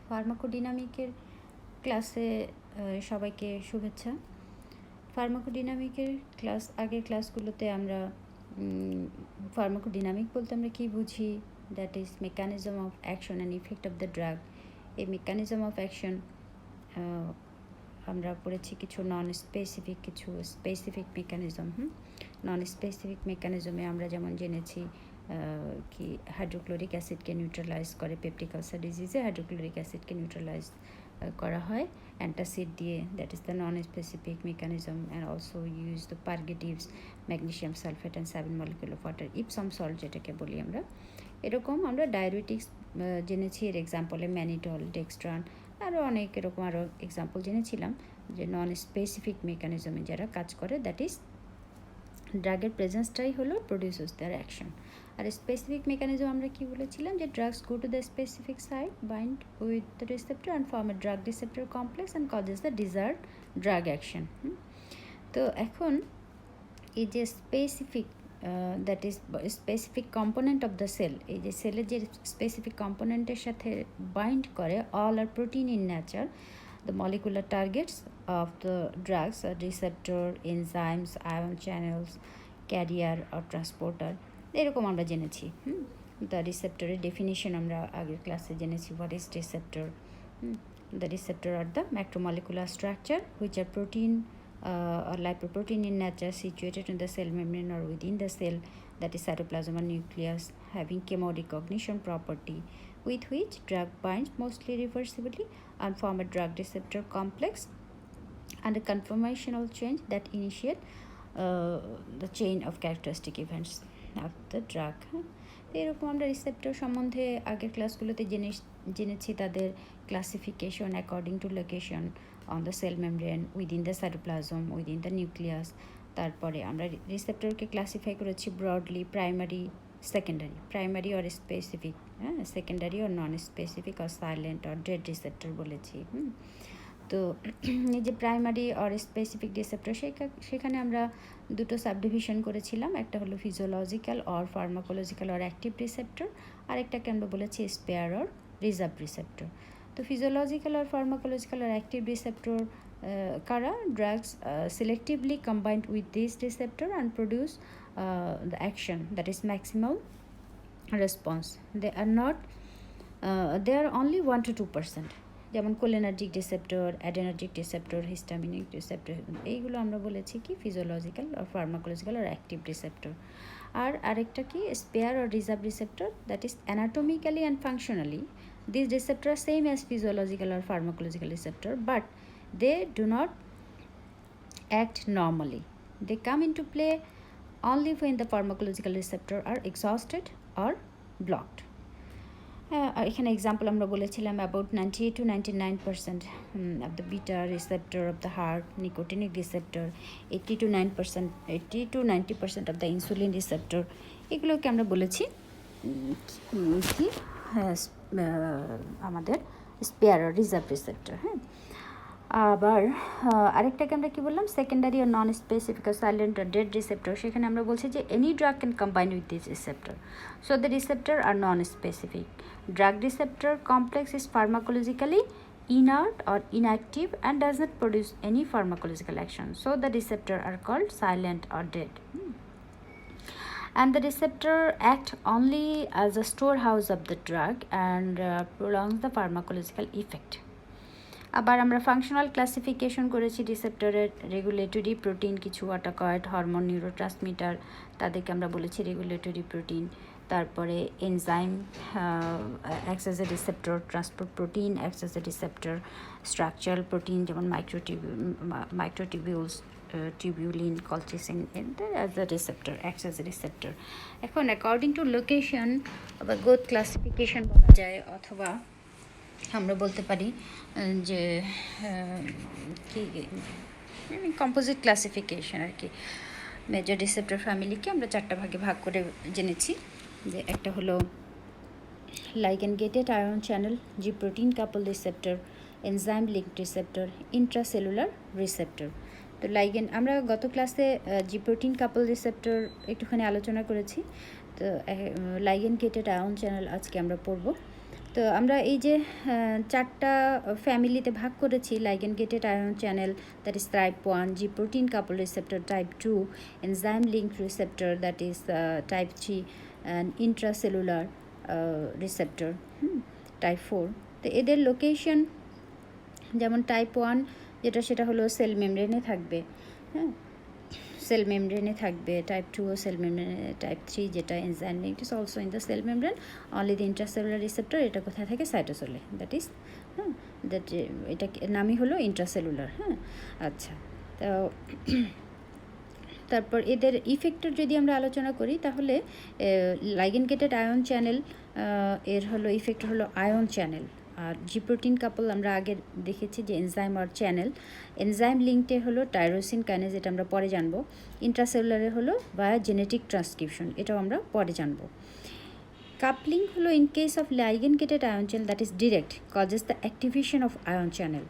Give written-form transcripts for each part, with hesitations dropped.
ফার্মাকোডিনামিকের ক্লাসে সবাইকে শুভেচ্ছা। ফার্মাকোডিনামিকের আগের ক্লাসগুলোতে আমরা ফার্মাকোডিনামিক বলতে আমরা কী বুঝি, that is mechanism of action and effect of the drug. এই মেকানিজম অফ অ্যাকশন আমরা পড়েছি কিছু নন স্পেসিফিক, কিছু স্পেসিফিক মেকানিজম। নন স্পেসিফিক মেকানিজমে আমরা যেমন জেনেছি কি হাইড্রোক্লোরিক অ্যাসিডকে নিউট্রালাইজ করে, পেপটিক আলসার ডিজিজে হাইড্রোক্লোরিক অ্যাসিডকে নিউট্রালাইজ করা হয় অ্যান্টাসিড দিয়ে, that is the non specific mechanism. And also use the purgatives, magnesium sulphate and 7 molecule of water, Epsom salt যেটাকে বলি আমরা। এরকম আমরা ডায়ুরেটিক্স জেনেছি, এর এক্সাম্পলে ম্যানিটল, ডেক্সট্রান, আরও অনেক এরকম আরও এক্সাম্পল জেনেছিলাম যে নন স্পেসিফিক মেকানিজমে যারা কাজ করে, দ্যাট ইজ ড্রাগের প্রেজেন্সটাই হলো প্রডিউসার্স দেয়ার অ্যাকশন। আর স্পেসিফিক মেকানিজম আমরা কি বলেছিলাম যে drugs go to the specific site, bind with the receptor and form a drug receptor complex and causes the desired drug action. তো এখন এই যে specific that is specific component of the cell, এই যে সেলের যে স্পেসিফিক কম্পোনেন্টের সাথে বাইন্ড করে, all are protein in nature, the molecular targets of the drugs are receptor, enzymes, ion channels, carrier or transporter, এরকম আমরা জেনেছি। দ্য রিসেপ্টরের ডেফিনিশন আমরা আগের ক্লাসে জেনেছি, what is receptor. The receptor are the macromolecular structure which are protein or lipoprotein in nature situated in the cell membrane or within the cell, that is cytoplasm or nucleus, having chemorecognition property with which drug binds mostly reversibly and form a drug receptor complex and a conformational change that initiate the chain of characteristic events of the drug. এরকম আমরা receptor সম্বন্ধে আগের ক্লাসগুলোতে জেনেছি তাদের classification according to location on the cell membrane, within the cytoplasm, within the nucleus. তারপরে আমরা রিসেপ্টরকে classify করেছি broadly, primary, secondary, primary or specific, secondary or non specific or silent or dead receptor বলেছি। তো এই যে প্রাইমারি অর স্পেসিফিক রিসেপ্টর, সেখানে আমরা দুটো সাবডিভিশন করেছিলাম, একটা হলো physiological or pharmacological or active receptor, আরেকটাকে আমরা বলেছি স্পেয়ার অর রিজার্ভ রিসেপ্টর। তো physiological or pharmacological or active receptor কারা, drugs selectively combined with this receptor and produce the action, that is maximal response. They are only 1 to 2%, যেমন cholinergic receptor, adrenergic receptor, histaminic receptor, এইগুলো আমরা বলেছি কি physiological আর pharmacological আর active receptor. আর আরেকটা কি স্পেয়ার আর reserve receptor, that is anatomically and functionally these receptors are same as physiological or pharmacological receptor, but they do not act normally. They come into play only when the pharmacological receptor are exhausted or blocked. এখানে example আমরা বলেছিলাম about 98 to 99% of the beta receptor of the heart, nicotinic receptor, 80 to 90% of the insulin receptor, এগুলোকে আমরা বলেছি কি আমাদের spare reserve receptor. আবার আরেকটাকে আমরা কি বললাম, সেকেন্ডারি আর নন স্পেসিফিক আর সাইলেন্ট আর ডেড রিসেপ্টর, সেখানে আমরা বলছি যে any drug can combine with this receptor, so the receptor are non specific. Drug receptor complex is pharmacologically inert or inactive and does not produce any pharmacological action, so the receptor are called silent or dead. And the receptor act only as a storehouse of the drug and prolongs the pharmacological effect. আবার আমরা functional classification করেছি রিসেপ্টরের, regulatory protein, কিছু অটোকয়েড, hormone, neurotransmitter, তাদেরকে আমরা বলেছি regulatory protein. তারপরে enzyme acts as a receptor, transport protein acts as a receptor, structural protein যেমন microtubules, tubulin, colchicine, as a receptor, acts as a receptor. এখন according to location আবার গোথ classification বলা যায়, অথবা আমরা বলতে পারি যে কি কম্পোজিট ক্লাসিফিকেশন আর কি। মেজর রিসেপ্টর ফ্যামিলিকে আমরা 4টা ভাগে ভাগ করে জেনেছি, যে একটা হলো ligand gated ion channel, G protein couple receptor, enzyme linked receptor, intracellular receptor. তো লাইগেন্ড আমরা গত ক্লাসে জি প্রোটিন কাপল রিসেপ্টর একটুখানি আলোচনা করেছি, তো লাইগেন্ড গেটেড আয়ন চ্যানেল আজকে আমরা পড়ব। তো আমরা এই যে চারটা ফ্যামিলিতে ভাগ করেছি, ligand gated ion channel, that is type 1, G protein couple receptor type 2, enzyme link receptor that is type 3, and intracellular receptor type 4। তো এদের লোকেশন যেমন টাইপ 1 যেটা সেটা হলো সেল মেমব্রেনে থাকবে, হ্যাঁ, সেল মেমব্রেনে থাকবে। টাইপ 2 ও সেল মেমব্রেনে। টাইপ 3 যেটা enzyme link is also in the cell membrane, only the intracellular receptor, এটা কোথায় থাকে? সাইটোসোলে, দ্যাট ইজ, হ্যাঁ, দ্যাট এটা নামই হলো ইন্ট্রাসেলুলার। হ্যাঁ, আচ্ছা। তো তারপর এদের ইফেক্টের যদি আমরা আলোচনা করি তাহলে লাইগেন গেটেড আয়ন চ্যানেল এর হলো ইফেক্ট হলো আয়ন চ্যানেল। আর জি প্রোটিন কাপল আমরা আগে দেখেছি যে এনজাইম আর চ্যানেল। এনজাইম লিঙ্কটে হলো টাইরোসিন কাইনেজ, এটা আমরা পরে জানবো। ইন্ট্রাসেলুলারে হলো ভায়া জেনেটিক ট্রান্সক্রিপশন, এটাও আমরা পরে জানবো। কাপলিং হলো in case of ligand gated ion channel that is direct causes the activation of ion channel.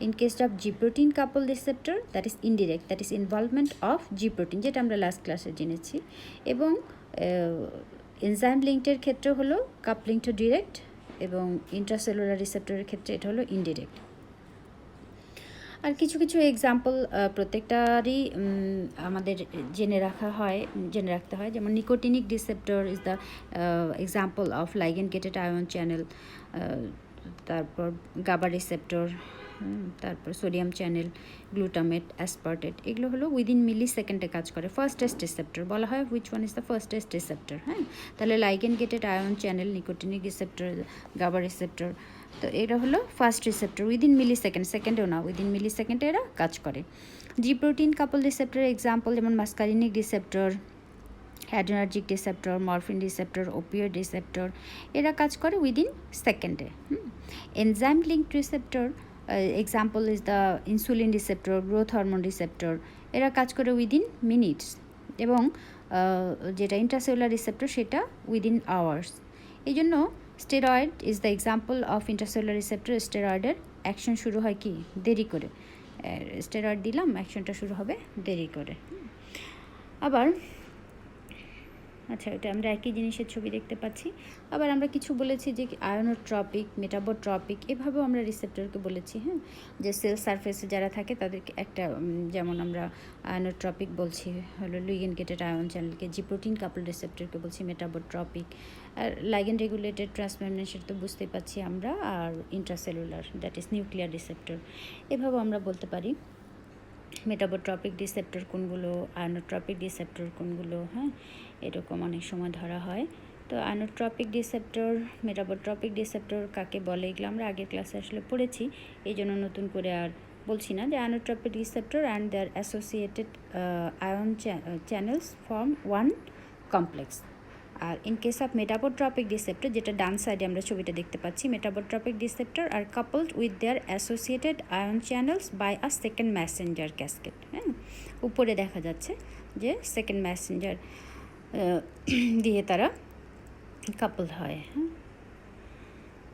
In case of G protein couple receptor that is indirect, that is involvement of G protein, যেটা আমরা last ক্লাসে জেনেছি। এবং enzyme লিঙ্কের ক্ষেত্রে হলো coupling to direct, এবং intracellular রিসেপ্টরের ক্ষেত্রে এটা হলো ইনডিরেক্ট। আর কিছু কিছু এক্সাম্পল প্রত্যেকটারই আমাদের জেনে রাখতে হয়, যেমন nicotinic receptor is the example of ligand gated ion channel. তারপর গাবা রিসেপ্টর, তারপর সোডিয়াম চ্যানেল, গ্লুটামেট, অ্যাসপার্টেট, এগুলো হলো উইদিন মিলি সেকেন্ডে কাজ করে। ফার্স্টেস্ট রিসেপ্টর বলা হয়, which one is the fastest receptor. হ্যাঁ, তাহলে ligand gated ion channel, nicotinic receptor, GABA receptor, তো এটা হলো ফার্স্ট রিসেপ্টর, উইদিন মিলি সেকেন্ডেও না, উইদিন মিলি সেকেন্ডে এরা কাজ করে। জি প্রোটিন কাপল রিসেপ্টরের এক্সাম্পল যেমন muscarinic receptor, adrenergic receptor, morphine receptor, opioid receptor, এরা কাজ করে উইদিন সেকেন্ডে। Enzyme linked receptor example is the insulin receptor, growth hormone receptor, এরা কাজ করে উইদিন মিনিটস। এবং যেটা ইন্ট্রাসেলুলার রিসেপ্টর সেটা উইদিন আওয়ার্স। এই জন্য steroid is the example of intracellular receptor. স্টেরয়েডের অ্যাকশন শুরু হয় কি? দেরি করে। স্টেরয়েড দিলাম, অ্যাকশনটা শুরু হবে দেরি করে। আবার আচ্ছা, এটা আমরা একই জিনিসের ছবি দেখতে পাচ্ছি। আবার আমরা কিছু বলেছি যে আয়োনোট্রপিক, মেটাবোট্রপিক, এভাবেও আমরা রিসেপ্টরকে বলেছি। হ্যাঁ, যে সেল সারফেসে যারা থাকে তাদেরকে একটা, যেমন আমরা আয়োনোট্রপিক বলছি হলো লাইগেন গেটেড আয়ন চ্যানেলকে, জি প্রোটিন কাপল রিসেপ্টরকে বলছি মেটাবোট্রপিক। আর লাইগেন রেগুলেটেড ট্রান্সমেমব্রেন সেটা তো বুঝতেই পারছি আমরা। আর intracellular that is nuclear receptor, এভাবেও আমরা বলতে পারি। মেটাবোট্রপিক রিসেপ্টর কোনগুলো, আয়োনোট্রপিক রিসেপ্টর কোনগুলো, হ্যাঁ, এরকম অনেক সময় ধরা হয়। তো আয়োনোট্রপিক রিসেপ্টর, মেটাবোট্রপিক রিসেপ্টর কাকে বলে, এগুলো আমরা আগের ক্লাসে আসলে পড়েছি, এই জন্য নতুন করে আর বলছি না। যে ionotropic receptor and their associated ion channels form one complex. আর in case of metabotropic receptor, যেটা ডান সাইডে আমরা ছবিটা দেখতে পাচ্ছি, metabotropic receptor are coupled with their associated ion channels by a second messenger cascade. হ্যাঁ, উপরে দেখা যাচ্ছে যে সেকেন্ড ম্যাসেঞ্জার দিয়ে তারা কাপল হয়। হ্যাঁ,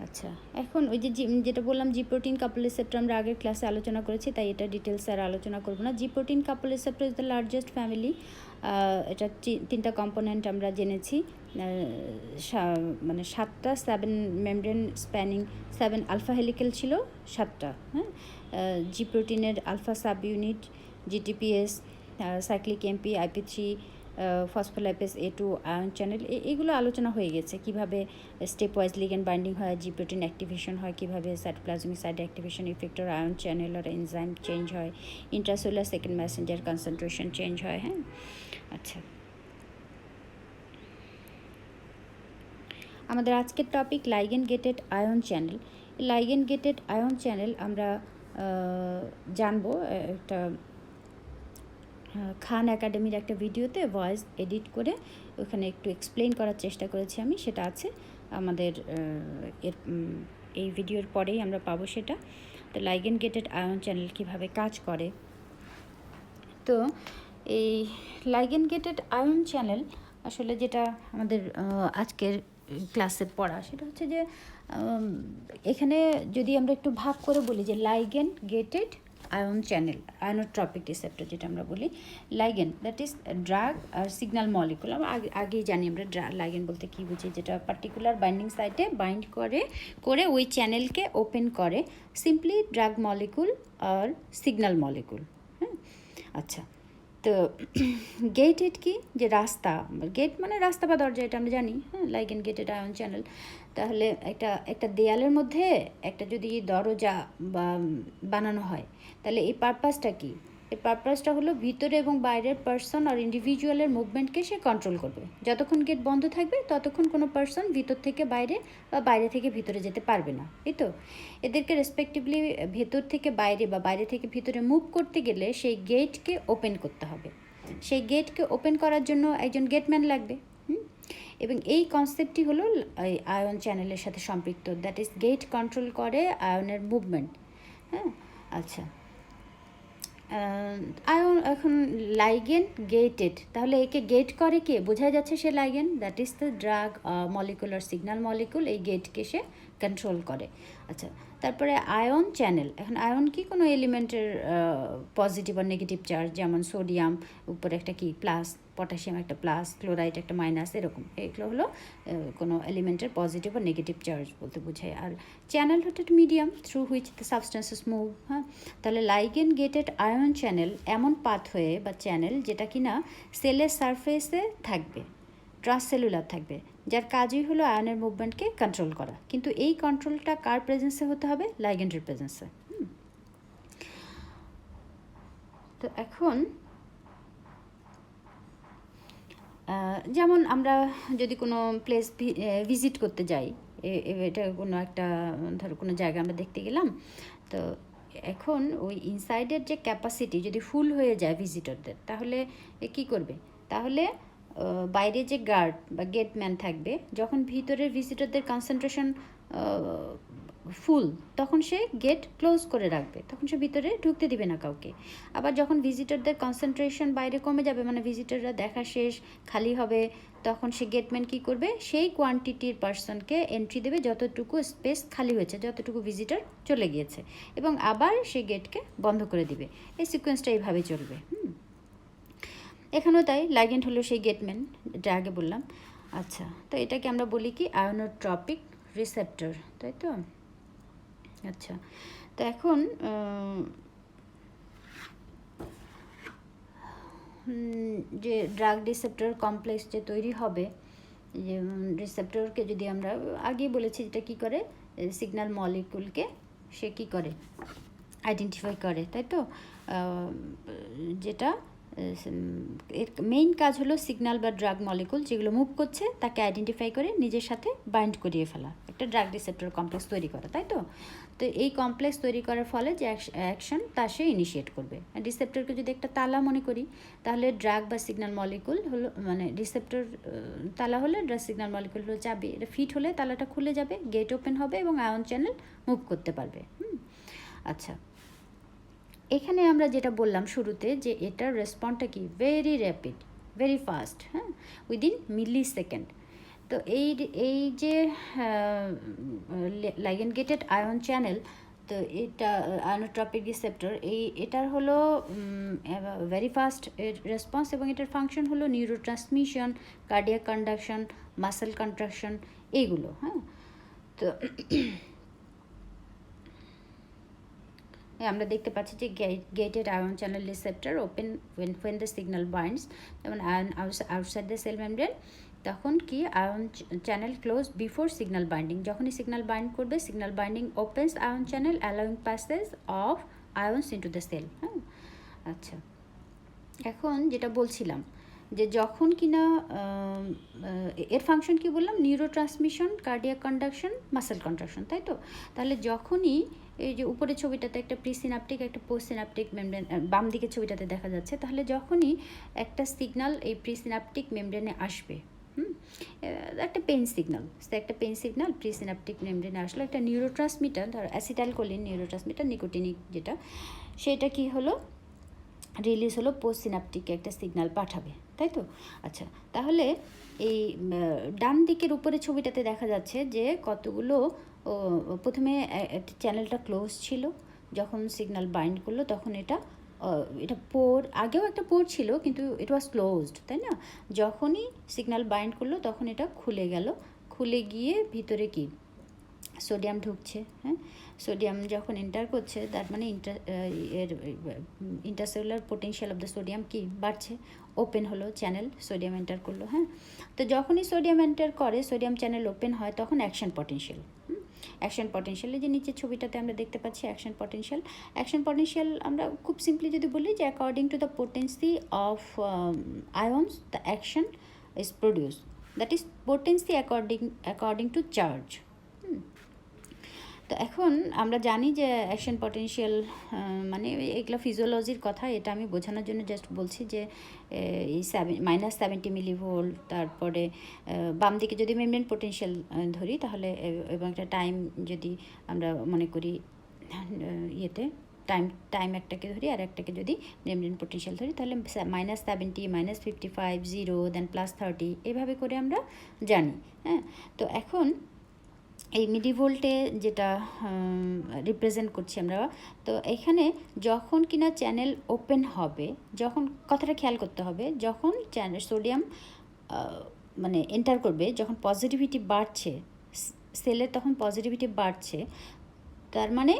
আচ্ছা, এখন ওই যে যেটা বললাম জি প্রোটিন কাপল রিসেপ্টর আমরা আগের ক্লাসে আলোচনা করেছি, তাই এটা ডিটেলসে আর আলোচনা করবো না। G protein couple receptor is the largest family. এটা তিনটা কম্পোনেন্ট আমরা জেনেছি, মানে 7টা 7 মেমব্রেন স্প্যানিং 7 আলফা হেলিকেল ছিল 7টা। হ্যাঁ, জি প্রোটিনের alpha subunit, GTPase, cyclic AMP, IP3, phospholipase A2 ion channel, এগুলো আলোচনা হয়ে গেছে। কিভাবে স্টেপ ওয়াইজ লিগ্যান্ড বাইন্ডিং হয়, জি প্রোটিন অ্যাক্টিভেশন হয়, কিভাবে cytoplasmic side activation effector ion channel আর এনজাইম চেঞ্জ হয়, intracellular second messenger concentration change হয়। হ্যাঁ, আচ্ছা, আমাদের আজকের topic ligand gated ion channel. Ligand gated ion channel আমরা জানবো একটা খান একাডেমির একটা ভিডিওতে ভয়েস এডিট করে ওখানে একটু এক্সপ্লেন করার চেষ্টা করেছি আমি, সেটা আছে আমাদের এই ভিডিওর পরেই আমরা পাবো সেটা। তো লাইগেন গেটেড আয়ন চ্যানেল কীভাবে কাজ করে। তো এই লাইগেন গেটেড আয়ন চ্যানেল আসলে যেটা আমাদের আজকের ক্লাসে পড়া, সেটা হচ্ছে যে এখানে যদি আমরা একটু ভাগ করে বলি যে ligand gated ion channel, ionotropic receptor যেটা আমরা বলি, লাইগেন দ্যাট ইজ ড্রাগ আর সিগন্যাল মলিকুল। আমরা আগেই জানি আমরা লাইগেন বলতে কী বুঝি, যেটা পার্টিকুলার বাইন্ডিং সাইটে বাইন্ড করে ওই চ্যানেলকে ওপেন করে, সিম্পলি ড্রাগ মলিকুল আর সিগন্যাল মলিকুল। হ্যাঁ, আচ্ছা। তো গেটেড কি, যে রাস্তা, গেট মানে রাস্তা বা দরজা, এটা আমরা জানি। হ্যাঁ, লাইগেন গেটেড আয়ন চ্যানেল। তাহলে একটা দেয়ালের মধ্যে একটা যদি দরজা বানানো হয়, তাহলে এই পারপাসটা কি? এই পারপাসটা হলো ভিতরে এবং বাইরের পার্সন আর ইন্ডিভিজুয়ালের মুভমেন্টকে সে কন্ট্রোল করবে। যতক্ষণ গেট বন্ধ থাকবে ততক্ষণ কোনো পার্সন ভিতর থেকে বাইরে বা বাইরে থেকে ভিতরে যেতে পারবে না, এই তো। এদেরকে রেসপেক্টিভলি ভেতর থেকে বাইরে বা বাইরে থেকে ভিতরে মুভ করতে গেলে সেই গেটকে ওপেন করতে হবে। সেই গেটকে ওপেন করার জন্য একজন গেটম্যান লাগবে। এবং এই কনসেপ্টটি হলো আয়ন চ্যানেলের সাথে সম্পৃক্ত, দ্যাট ইজ গেট কন্ট্রোল করে আয়নের মুভমেন্ট। হ্যাঁ, আচ্ছা। আয়ন এখন লাইগেন গেটেড, তাহলে একে গেট করে কে? বোঝা যাচ্ছে সে ligand, that is the drug molecular signal molecule, এই গেটকে সে কন্ট্রোল করে। আচ্ছা, তারপরে আয়ন চ্যানেল। এখন আয়ন কি? কোনো এলিমেন্টের পজিটিভ আর নেগেটিভ চার্জ, যেমন সোডিয়াম উপরে একটা কি প্লাস, পটাশিয়াম একটা প্লাস, ক্লোরাইড একটা মাইনাস, এরকম। এগুলো হলো কোনো এলিমেন্টের পজিটিভ আর নেগেটিভ চার্জ বলতে বোঝায়। আর চ্যানেল হচ্ছে একটা medium through which the substances move. হ্যাঁ, তাহলে লাইগেন গেটেড আয়ন চ্যানেল এমন পাথওয়ে বা চ্যানেল যেটা কিনা সেলের সারফেসে থাকবে, ট্রান্সসেলুলার থাকবে, যার কাজই হলো আয়নের মুভমেন্টকে কন্ট্রোল করা। কিন্তু এই কন্ট্রোলটা কার প্রেজেন্সে হতে হবে? লাইগেন্ডের প্রেজেন্সে। তো এখন যেমন আমরা যদি কোনো প্লেস ভিজিট করতে যাই, এটা কোনো একটা ধরো কোনো জায়গা আমরা দেখতে গেলাম, তো এখন ওই ইনসাইডের যে ক্যাপাসিটি যদি ফুল হয়ে যায় ভিজিটরদের, তাহলে কী করবে? তাহলে বাইরে যে গার্ড বা গেটম্যান থাকবে, যখন ভিতরের ভিজিটরদের কনসেন্ট্রেশন ফুল, তখন সে গেট ক্লোজ করে রাখবে, তখন সে ভিতরে ঢুকতে দিবে না কাউকে। আবার যখন ভিজিটরদের কনসেন্ট্রেশন বাইরে কমে যাবে, মানে ভিজিটররা দেখা শেষ, খালি হবে, তখন সে গেটম্যান কী করবে? সেই কোয়ান্টিটির পার্সনকে এন্ট্রি দেবে যতটুকু স্পেস খালি হয়েছে, যতটুকু ভিজিটর চলে গিয়েছে, এবং আবার সে গেটকে বন্ধ করে দিবে। এই সিকোয়েন্সটা এইভাবে চলবে। এখানেও তাই, লাইগেন্ড হলো সেই গেটম্যান, যেটা আগে বললাম। আচ্ছা, তো এটাকে আমরা বলি কি? আয়নোট্রপিক রিসেপ্টর, তাই তো? আচ্ছা, তো এখন যে ড্রাগ রিসেপ্টর কমপ্লেক্স যে তৈরি হবে, যে রিসেপ্টরকে যদি আমরা আগেই বলেছি যেটা কী করে, সিগন্যাল মলিকুলকে সে কী করে? আইডেন্টিফাই করে, তাই তো? যেটা এর মেইন কাজ হলো সিগন্যাল বা ড্রাগ মলিকুল যেগুলো মুভ করছে তাকে আইডেন্টিফাই করে নিজের সাথে বাইন্ড করিয়ে ফেলা, একটা ড্রাগ রিসেপ্টর কমপ্লেক্স তৈরি করা, তাই তো? তো এই কমপ্লেক্স তৈরি করার ফলে যে অ্যাকশন তা সে ইনিশিয়েট করবে। রিসেপ্টরকে যদি একটা তালা মনে করি, তাহলে ড্রাগ বা সিগন্যাল মলিকুল হলো, মানে রিসেপ্টর তালা হলে ড্রাগ সিগন্যাল মলিকুল হলো চাবি, এটা ফিট হলে তালাটা খুলে যাবে, গেট ওপেন হবে এবং আয়ন চ্যানেল মুভ করতে পারবে। আচ্ছা, এখানে আমরা যেটা বললাম শুরুতে, যে এটার রেসপন্সটা কি? Very rapid, very fast. হ্যাঁ, উইদিন মিলি সেকেন্ড। তো এই যে লাইগেন্ড গেটেড আয়ন চ্যানেল, তো এটা আয়নোট্রপিক রিসেপ্টর, এটার হলো ভেরি ফাস্ট রেসপন্স, এবং এটার ফাংশন হলো neurotransmission, cardiac conduction, muscle contraction, এইগুলো। হ্যাঁ, তো আমরা দেখতে পাচ্ছি যে gated ion channel receptor open when the signal binds, যেমন ion outside the cell membrane, তখন কি ion channel close before signal binding. যখনই সিগন্যাল বাইন্ড করবে, signal binding opens ion channel allowing passage of ions into the cell. হ্যাঁ, আচ্ছা, এখন যেটা বলছিলাম যে যখন কিনা এর ফাংশন কি বললাম? Neuro transmission, cardiac conduction, muscle contraction, তাই তো? তাহলে যখনই এই যে উপরের ছবিটাতে একটা প্রিসিনাপটিক, একটা পোস্টসিনাপটিক মেমব্রেন, বাম দিকের ছবিটাতে দেখা যাচ্ছে, তাহলে যখনই একটা সিগন্যাল এই প্রিসিনাপটিক মেমব্রেনে আসবে, একটা পেন সিগন্যাল, একটা পেন সিগন্যাল প্রিসিনাপটিক মেমব্রেনে আসলো, একটা নিউরো ট্রান্সমিটার, ধরো অ্যাসিটাইলকোলিন নিউরো ট্রান্সমিটার, নিকোটিনিক যেটা, সেটা কি হলো? রিলিজ হলো, পোস্ট সিনাপটিকে একটা সিগন্যাল পাঠাবে, তাই তো? আচ্ছা, তাহলে এই ডান দিকের উপরে ছবিটাতে দেখা যাচ্ছে যে কতগুলো, প্রথমে চ্যানেলটা ক্লোজ ছিল, যখন সিগন্যাল বাইন্ড করলো তখন এটা পোর, আগেও একটা পোর ছিল কিন্তু ইট ওয়াজ ক্লোজড, তাই না? যখনই সিগন্যাল বাইন্ড করলো তখন এটা খুলে গেল, খুলে গিয়ে ভিতরে কি সোডিয়াম ঢুকছে। হ্যাঁ, সোডিয়াম যখন এন্টার করছে তার মানে intercellular potential of the sodium কি বাড়ছে, ওপেন হলো চ্যানেল, সোডিয়াম এন্টার করলো। হ্যাঁ, তো যখনই সোডিয়াম এন্টার করে, সোডিয়াম চ্যানেল ওপেন হয়, তখন অ্যাকশন পটেনশিয়াল। অ্যাকশন পটেনশিয়ালে যে নিচের ছবিটাতে আমরা দেখতে পাচ্ছি অ্যাকশন পটেনশিয়াল আমরা খুব সিম্পলি যদি বলি যে according to the potency of আয়ন্স the action is produce, that is potency according to charge. তো এখন আমরা জানি যে অ্যাকশন পটেনশিয়াল মানে এগুলো ফিজিওলজির কথা, এটা আমি বোঝানোর জন্য জাস্ট বলছি যে এই -70 মিলিভোল্ট, তারপরে বাম দিকে যদি মেমব্রেন পোটেনশিয়াল ধরি তাহলে এবং একটা টাইম যদি আমরা মনে করি ইয়েতে টাইম একটাকে ধরি আর একটাকে যদি মেমব্রেন পোটেনশিয়াল ধরি, তাহলে -70, -55, 0, দেন +30 এভাবে করে আমরা জানি। হ্যাঁ, তো এখন এই মিলিভোল্টে যেটা রিপ্রেজেন্ট করছি আমরা, তো এখানে যখন কিনা চ্যানেল ওপেন হবে, যখন কথাটা খেয়াল করতে হবে, যখন চ্যানেল সোডিয়াম মানে এন্টার করবে, যখন পজিটিভিটি বাড়ছে সেলের, তখন পজিটিভিটি বাড়ছে, তার মানে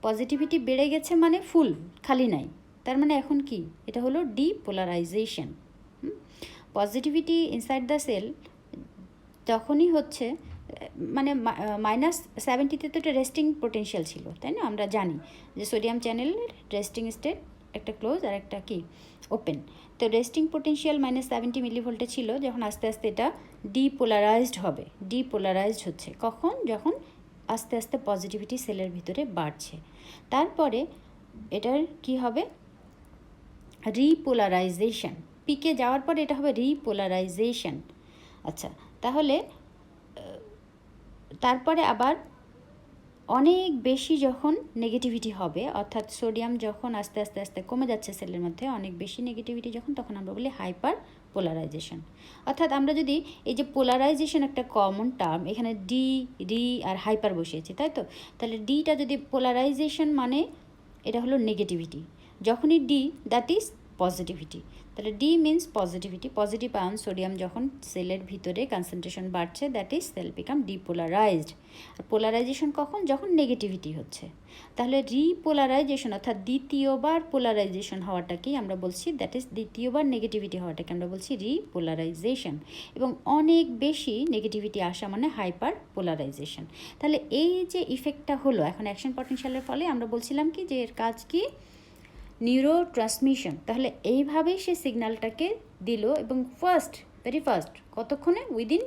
পজিটিভিটি বেড়ে গেছে মানে ফুল, খালি নাই, তার মানে এখন কি, এটা হলো depolarisation. Positivity inside the cell তখনই হচ্ছে, মানে -70তে তো একটা রেস্টিং পোটেনশিয়াল ছিল, তাই না? আমরা জানি যে সোডিয়াম চ্যানেলের রেস্টিং স্টেট একটা ক্লোজ আর একটা কি ওপেন। তো রেস্টিং পোটেনশিয়াল -70 মিলিভোল্টে ছিল, যখন আস্তে আস্তে এটা ডিপোলারাইজড হবে, ডিপোলারাইজড হচ্ছে কখন, যখন আস্তে আস্তে পজিটিভিটি সেলের ভিতরে বাড়ছে, তারপরে এটার কি হবে, রিপোলারাইজেশন। পিকে যাওয়ার পরে এটা হবে রিপোলারাইজেশন। আচ্ছা, তাহলে তারপরে আবার অনেক বেশি যখন নেগেটিভিটি হবে, অর্থাৎ সোডিয়াম যখন আস্তে আস্তে আস্তে কমে যাচ্ছে সেলের মধ্যে, অনেক বেশি নেগেটিভিটি যখন, তখন আমরা বলি হাইপার পোলারাইজেশন। অর্থাৎ আমরা যদি এই যে পোলারাইজেশন একটা কমন টার্ম, এখানে ডি আর হাইপার বসিয়েছি, তাই তো? তাহলে ডিটা যদি পোলারাইজেশন মানে এটা হলো নেগেটিভিটি, যখনই ডি দ্যাট ইজ পজিটিভিটি, তাহলে D means positivity, positive ion sodium যখন সেলের ভিতরে কনসেন্ট্রেশন বাড়ছে, that is cell become depolarised. আর পোলারাইজেশন কখন, যখন নেগেটিভিটি হচ্ছে। তাহলে রিপোলারাইজেশন অর্থাৎ দ্বিতীয়বার পোলারাইজেশন হওয়াটাকেই আমরা বলছি, দ্যাট ইজ দ্বিতীয়বার নেগেটিভিটি হওয়াটাকে আমরা বলছি রিপোলারাইজেশন, এবং অনেক বেশি নেগেটিভিটি আসা মানে হাইপার পোলারাইজেশন। তাহলে এই যে ইফেক্টটা হলো এখন অ্যাকশন পটেনশিয়ালের ফলে, আমরা বলছিলাম কি যে এর কাজ কি, নিউরো ট্রান্সমিশন। তাহলে এইভাবেই সে সিগন্যালটাকে দিল, এবং ভেরি ফার্স্ট কতক্ষণে, within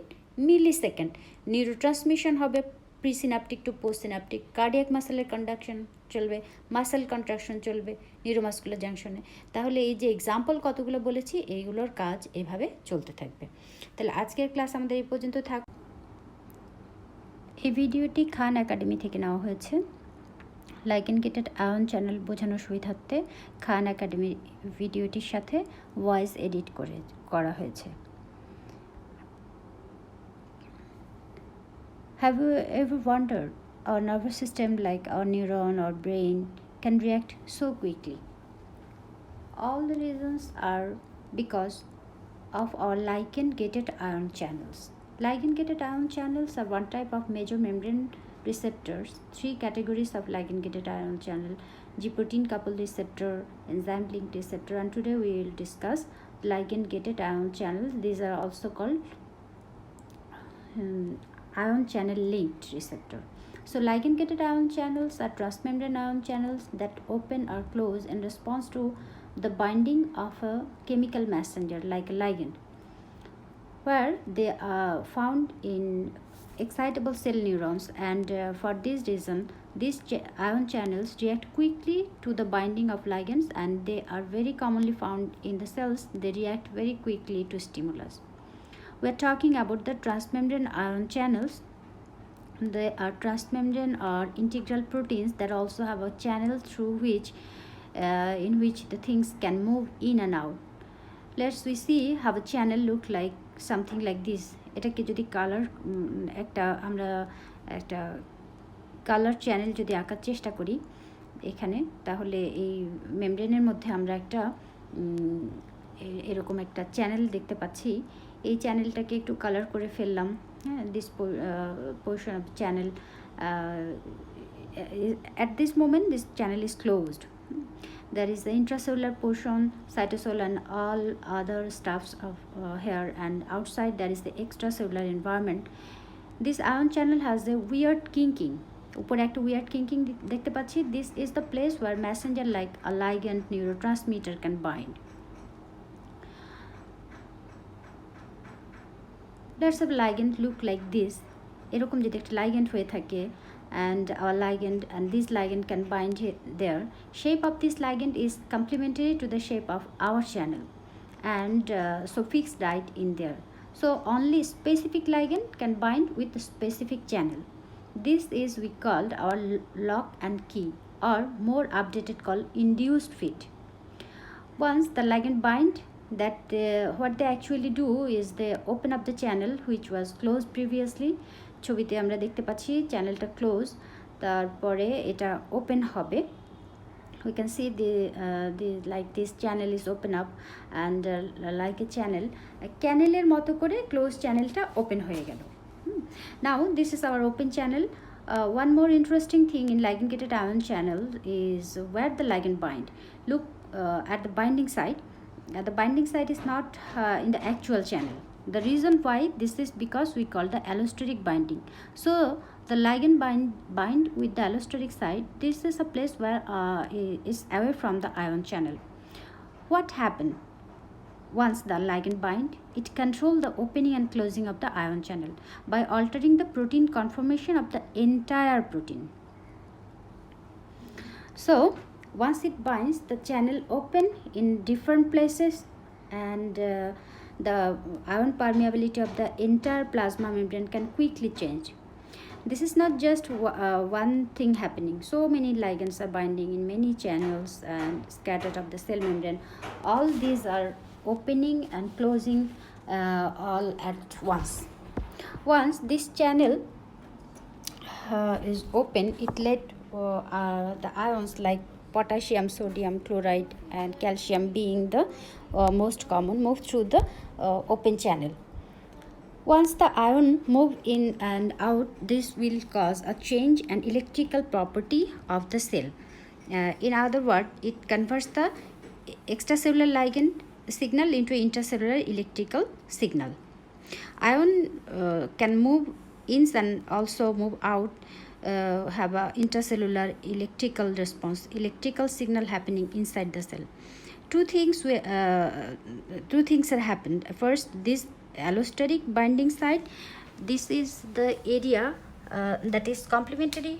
millisecond neurotransmission হবে, presynaptic to postsynaptic, cardiac মাসেলের কন্ডাকশন চলবে, মাসেল কন্ট্রাকশন চলবে নিউরোমাস্কুলার জাংশনে। তাহলে এই যে এক্সাম্পল কতগুলো বলেছি, এইগুলোর কাজ এভাবে চলতে থাকবে। তাহলে আজকের ক্লাস আমাদের এই পর্যন্ত থাক। এই ভিডিওটি খান একাডেমি থেকে নেওয়া হয়েছে। লাইগেন গেটেড আয়ন চ্যানেল বোঝানোর সুবিধার্থে খান একাডেমি ভিডিওটির সাথে ভয়েস এডিট করা হয়েছে। Have you ever wondered our nervous system, like our neuron or brain, can react so quickly? All the reasons are because of our ligand-gated ion channels. Ligand-gated ion channels are one type of major membrane receptors. Three categories of ligand-gated ion channel: G-protein coupled receptor, enzyme linked receptor, and today we will discuss ligand-gated ion channels. These are also called ion channel linked receptor. So ligand-gated ion channels are transmembrane ion channels that open or close in response to the binding of a chemical messenger like a ligand, where they are found in excitable cell neurons, and for this reason these ion channels react quickly to the binding of ligands, and they are very commonly found in the cells. They react very quickly to stimulus. We are talking about the transmembrane ion channels. They are transmembrane or integral proteins that also have a channel through which in which the things can move in and out. Let's we see how a channel look like something like this. এটাকে যদি colour আমরা একটা colour channel যদি আঁকার চেষ্টা করি, এখানে, তাহলে এই মেমব্রেনের মধ্যে আমরা একটা এরকম একটা চ্যানেল দেখতে পাচ্ছি। এই চ্যানেলটাকে একটু কালার করে ফেললাম। হ্যাঁ, this portion of channel, at this moment this channel is closed. There is the intracellular portion, cytosol and all other stuffs of here, and outside there is the extracellular environment. This ion channel has a weird kinking. উপরে একটা weird kinking দেখতে পাচ্ছি. This is the place where messenger like a ligand neurotransmitter can bind. Does a ligand look like this? এরকম যদি একটা ligand হয়ে থাকে, and our ligand and this ligand can bind there. Shape of this ligand is complementary to the shape of our channel, and so fixed right in there. So only specific ligand can bind with the specific channel. This is we called our lock and key, or more updated called induced fit. Once the ligand bind, that what they actually do is they open up the channel which was closed previously. ছবিতে আমরা দেখতে পাচ্ছি চ্যানেলটা close, তারপরে এটা open হবে। we can see the like this channel is open up and like a channel, ক্যানেলের মতো করে ক্লোজ চ্যানেলটা ওপেন হয়ে গেল। Now this is our open channel. One more interesting thing in ligand gated ion channel is where the ligand bind. Look at the binding site. The binding site is not in the actual channel. The reason why this is because we call the allosteric binding. So the ligand bind with the allosteric site. This is a place where is away from the ion channel. What happened? Once the ligand bind, it control the opening and closing of the ion channel by altering the protein conformation of the entire protein. So once it binds, the channel open in different places, and the ion permeability of the entire plasma membrane can quickly change. This is not just one thing happening. So many ligands are binding in many channels and scattered of the cell membrane. All these are opening and closing all at once. Once this channel is open, it let the ions like potassium, sodium, chloride and calcium being the most common move through the open channel. Once the ion move in and out, this will cause a change in electrical property of the cell. In other words, it converts the extracellular ligand signal into intracellular electrical signal. Ion can move in and also move out, have a intracellular electrical response, electrical signal happening inside the cell. Two things are happened. First, this allosteric binding site, this is the area that is complementary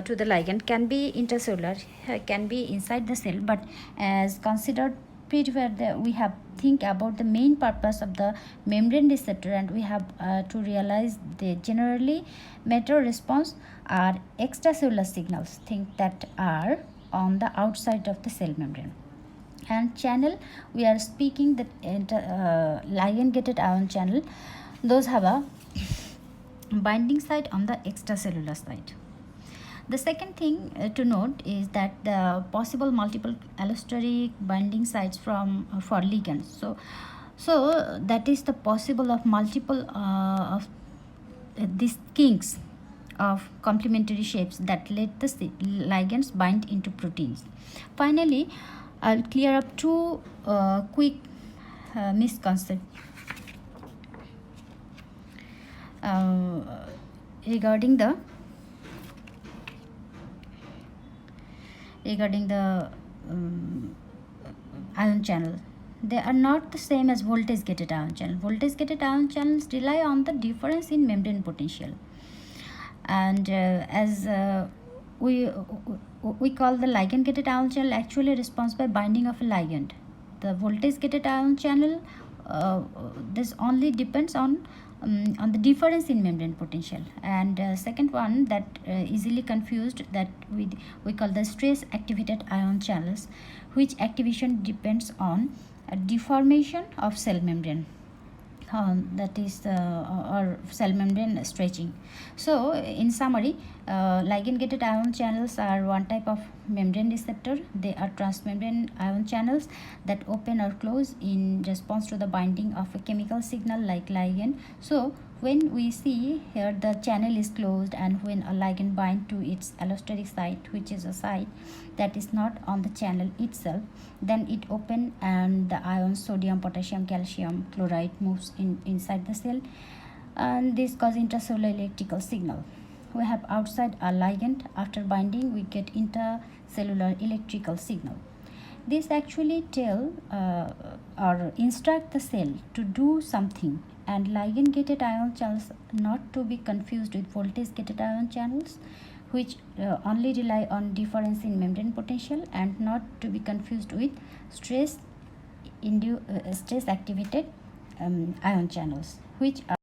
to the ligand, can be intracellular, can be inside the cell, but as considered where we have think about the main purpose of the membrane receptor, and we have to realize the generally matter response are extracellular signals, things that are on the outside of the cell membrane. And channel, we are speaking that ligand gated ion channel, those have a binding site on the extracellular side. The second thing to note is that the possible multiple allosteric binding sites for ligands. So that is the possible of multiple of these kinks of complementary shapes that let the ligands bind into proteins. Finally, I'll clear up two quick misconceptions regarding the ion channel. They are not the same as voltage gated ion channel. Voltage gated ion channels rely on the difference in membrane potential, and as we call the ligand gated ion channel actually responds by binding of a ligand. The voltage gated ion channel, this only depends on the difference in membrane potential. And second one that easily confused, that we call the stress activated ion channels, which activation depends on a deformation of cell membrane. that is or cell membrane stretching. So in summary, ligand gated ion channels are one type of membrane receptor. They are transmembrane ion channels that open or close in response to the binding of a chemical signal like ligand. So when we see here the channel is closed, and when a ligand binds to its allosteric site, which is a site that is not on the channel itself, then it open and the ions sodium, potassium, calcium, chloride moves inside the cell, and this causes intracellular electrical signal. We have outside a ligand. After binding, we get intercellular electrical signal. This actually tell or instruct the cell to do something, and ligand gated ion channels not to be confused with voltage gated ion channels, which only rely on difference in membrane potential, and not to be confused with stress activated ion channels, which are